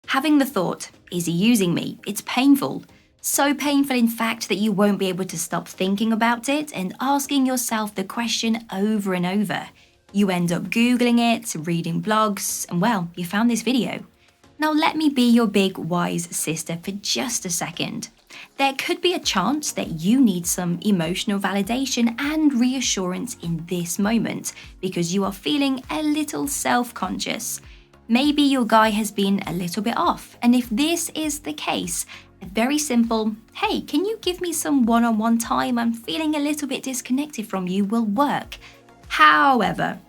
Having the thought, is he using me? It's painful. So painful, in fact, that you won't be able to stop thinking about it and asking yourself the question over and over. You end up Googling it, reading blogs, and well, you found this video. Now let me be your big wise sister for just a second. There could be a chance that you need some emotional validation and reassurance in this moment because you are feeling a little self-conscious. Maybe your guy has been a little bit off, and if this is the case, a very simple, hey, can you give me some one-on-one time? I'm feeling a little bit disconnected from you will work. However,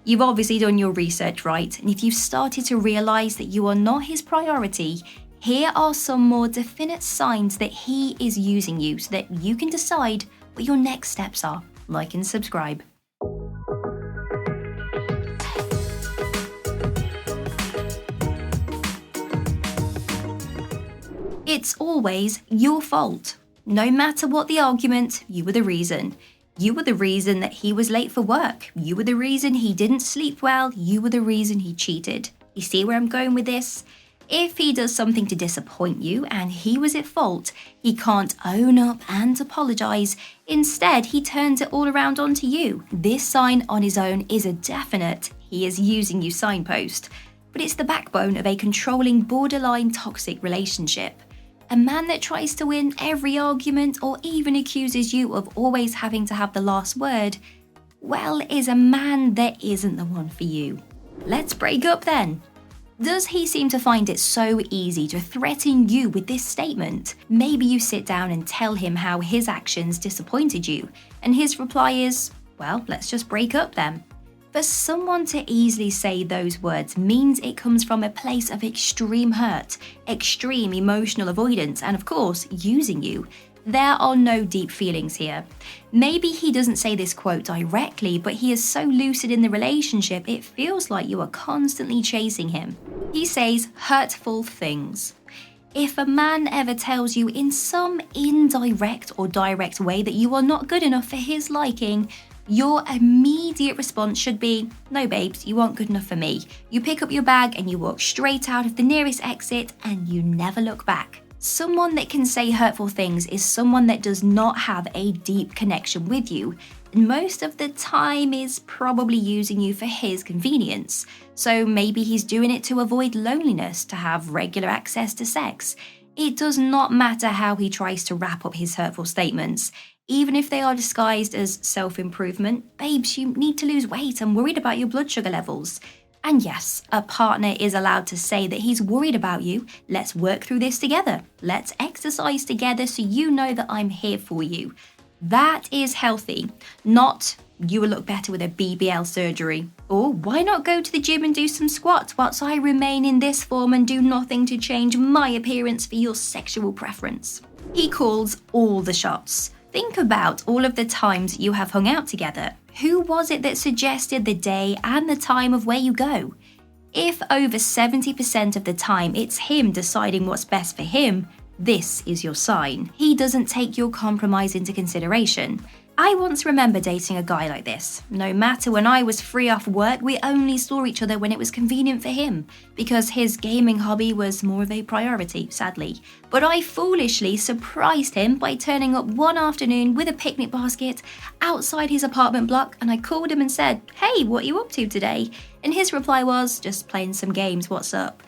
you've obviously done your research, right? And if you've started to realize that you are not his priority, here are some more definite signs that he is using you so that you can decide what your next steps are. Like and subscribe. It's always your fault. No matter what the argument, you were the reason. You were the reason that he was late for work. You were the reason he didn't sleep well. You were the reason he cheated. You see where I'm going with this? If he does something to disappoint you and he was at fault, he can't own up and apologize. Instead, he turns it all around onto you. This sign on his own is a definite he is using you signpost. But it's the backbone of a controlling, borderline toxic relationship. A man that tries to win every argument or even accuses you of always having to have the last word, well, is a man that isn't the one for you. Let's break up then. Does he seem to find it so easy to threaten you with this statement? Maybe you sit down and tell him how his actions disappointed you, and his reply is, well, let's just break up then. For someone to easily say those words means it comes from a place of extreme hurt, extreme emotional avoidance, and of course, using you. There are no deep feelings here. Maybe he doesn't say this quote directly, but he is so lucid in the relationship, it feels like you are constantly chasing him. He says hurtful things. If a man ever tells you in some indirect or direct way that you are not good enough for his liking, your immediate response should be, no babes, you aren't good enough for me. You pick up your bag and you walk straight out of the nearest exit and you never look back. Someone that can say hurtful things is someone that does not have a deep connection with you, and most of the time is probably using you for his convenience. So maybe he's doing it to avoid loneliness, to have regular access to sex. It does not matter how he tries to wrap up his hurtful statements. Even if they are disguised as self-improvement, babes, you need to lose weight. I'm worried about your blood sugar levels. And yes, a partner is allowed to say that he's worried about you. Let's work through this together. Let's exercise together so you know that I'm here for you. That is healthy, not you will look better with a BBL surgery. Or why not go to the gym and do some squats whilst I remain in this form and do nothing to change my appearance for your sexual preference. He calls all the shots. Think about all of the times you have hung out together. Who was it that suggested the day and the time of where you go? If over 70% of the time it's him deciding what's best for him, this is your sign. He doesn't take your compromise into consideration. I once remember dating a guy like this. No matter when I was free off work, we only saw each other when it was convenient for him, because his gaming hobby was more of a priority, sadly. But I foolishly surprised him by turning up one afternoon with a picnic basket outside his apartment block, and I called him and said, "Hey, what are you up to today?" And his reply was, "Just playing some games, what's up?"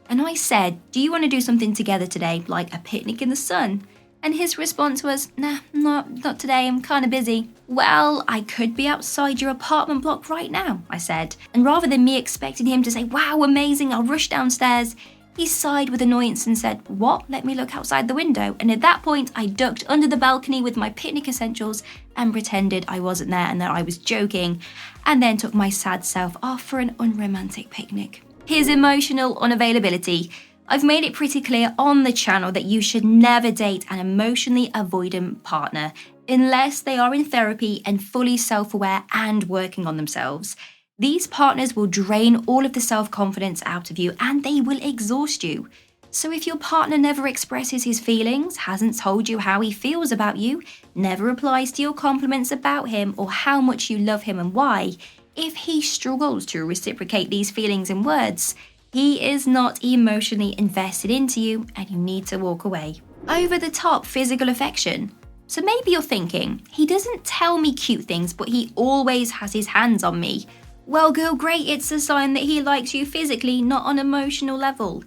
And I said, "Do you want to do something together today, like a picnic in the sun?" And his response was, "Nah, not today, I'm kind of busy." "Well, I could be outside your apartment block right now," I said. And rather than me expecting him to say, "Wow, amazing, I'll rush downstairs," he sighed with annoyance and said, "What? Let me look outside the window." And at that point, I ducked under the balcony with my picnic essentials and pretended I wasn't there and that I was joking, and then took my sad self off for an unromantic picnic. His emotional unavailability. I've made it pretty clear on the channel that you should never date an emotionally avoidant partner unless they are in therapy and fully self-aware and working on themselves. These partners will drain all of the self-confidence out of you and they will exhaust you. So if your partner never expresses his feelings, hasn't told you how he feels about you, never replies to your compliments about him or how much you love him and why, if he struggles to reciprocate these feelings in words, He is not emotionally invested into you and you need to walk away. Over the top physical affection. So maybe you're thinking, he doesn't tell me cute things, but he always has his hands on me. Well, girl, great, it's a sign that he likes you physically, not on an emotional level.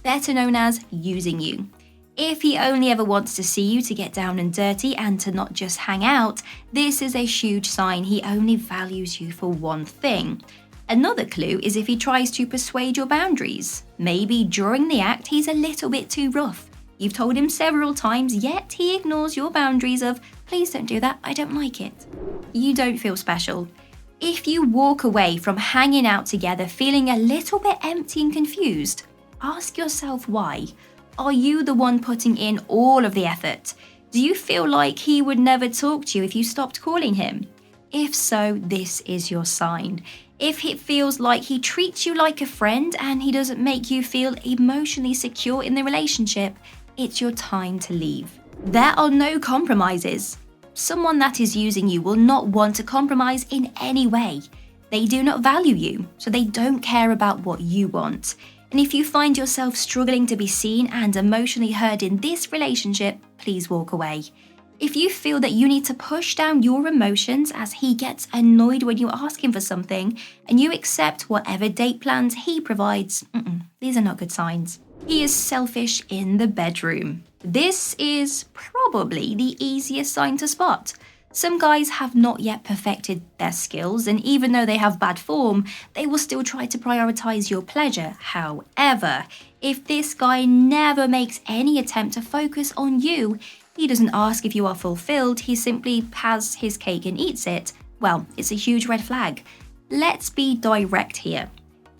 Better known as using you. If he only ever wants to see you to get down and dirty and to not just hang out, this is a huge sign he only values you for one thing. Another clue is if he tries to persuade your boundaries. Maybe during the act he's a little bit too rough. You've told him several times, yet he ignores your boundaries of, please don't do that, I don't like it. You don't feel special. If you walk away from hanging out together feeling a little bit empty and confused, ask yourself why. Are you the one putting in all of the effort? Do you feel like he would never talk to you if you stopped calling him? If so, this is your sign. If it feels like he treats you like a friend and he doesn't make you feel emotionally secure in the relationship, it's your time to leave. There are no compromises. Someone that is using you will not want to compromise in any way. They do not value you, so they don't care about what you want. And if you find yourself struggling to be seen and emotionally heard in this relationship, please walk away. If you feel that you need to push down your emotions as he gets annoyed when you ask him for something and you accept whatever date plans he provides, these are not good signs. He is selfish in the bedroom. This is probably the easiest sign to spot. Some guys have not yet perfected their skills, and even though they have bad form, they will still try to prioritize your pleasure. However, if this guy never makes any attempt to focus on you, he doesn't ask if you are fulfilled, he simply has his cake and eats it, well, it's a huge red flag. Let's be direct here.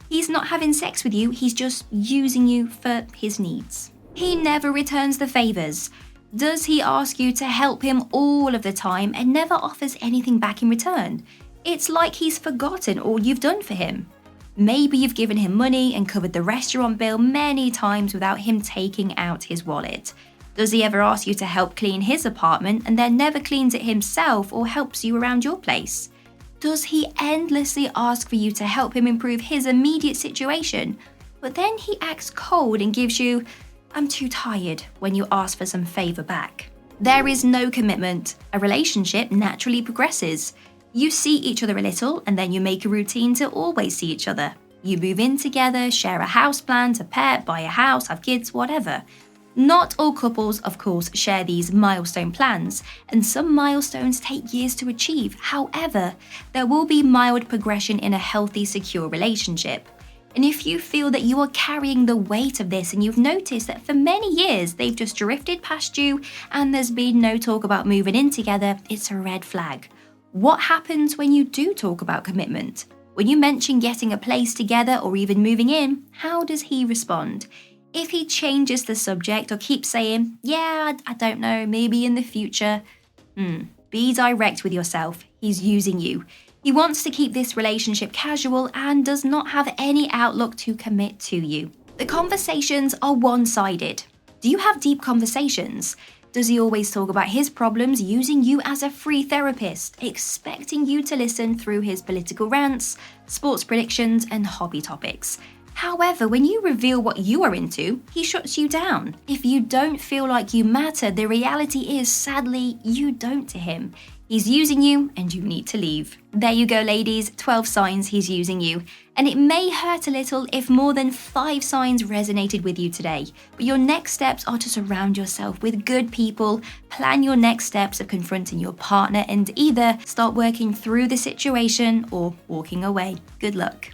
He's not having sex with you, he's just using you for his needs. He never returns the favors. Does he ask you to help him all of the time and never offers anything back in return? It's like he's forgotten all you've done for him. Maybe you've given him money and covered the restaurant bill many times without him taking out his wallet. Does he ever ask you to help clean his apartment and then never cleans it himself or helps you around your place? Does he endlessly ask for you to help him improve his immediate situation, but then he acts cold and gives you, I'm too tired, when you ask for some favor back? There is no commitment. A relationship naturally progresses. You see each other a little and then you make a routine to always see each other. You move in together, share a house plan, a pet, buy a house, have kids, whatever. Not all couples, of course, share these milestone plans, and some milestones take years to achieve. However, there will be mild progression in a healthy, secure relationship. And if you feel that you are carrying the weight of this and you've noticed that for many years they've just drifted past you and there's been no talk about moving in together, it's a red flag. What happens when you do talk about commitment? When you mention getting a place together or even moving in, how does he respond? If he changes the subject or keeps saying, yeah, I don't know, maybe in the future, be direct with yourself. He's using you. He wants to keep this relationship casual and does not have any outlook to commit to you. The conversations are one-sided. Do you have deep conversations? Does he always talk about his problems using you as a free therapist, expecting you to listen through his political rants, sports predictions, and hobby topics? However, when you reveal what you are into, he shuts you down. If you don't feel like you matter, the reality is, sadly, you don't to him. He's using you and you need to leave. There you go, ladies, 12 signs he's using you. And it may hurt a little if more than 5 signs resonated with you today. But your next steps are to surround yourself with good people, plan your next steps of confronting your partner, and either start working through the situation or walking away. Good luck.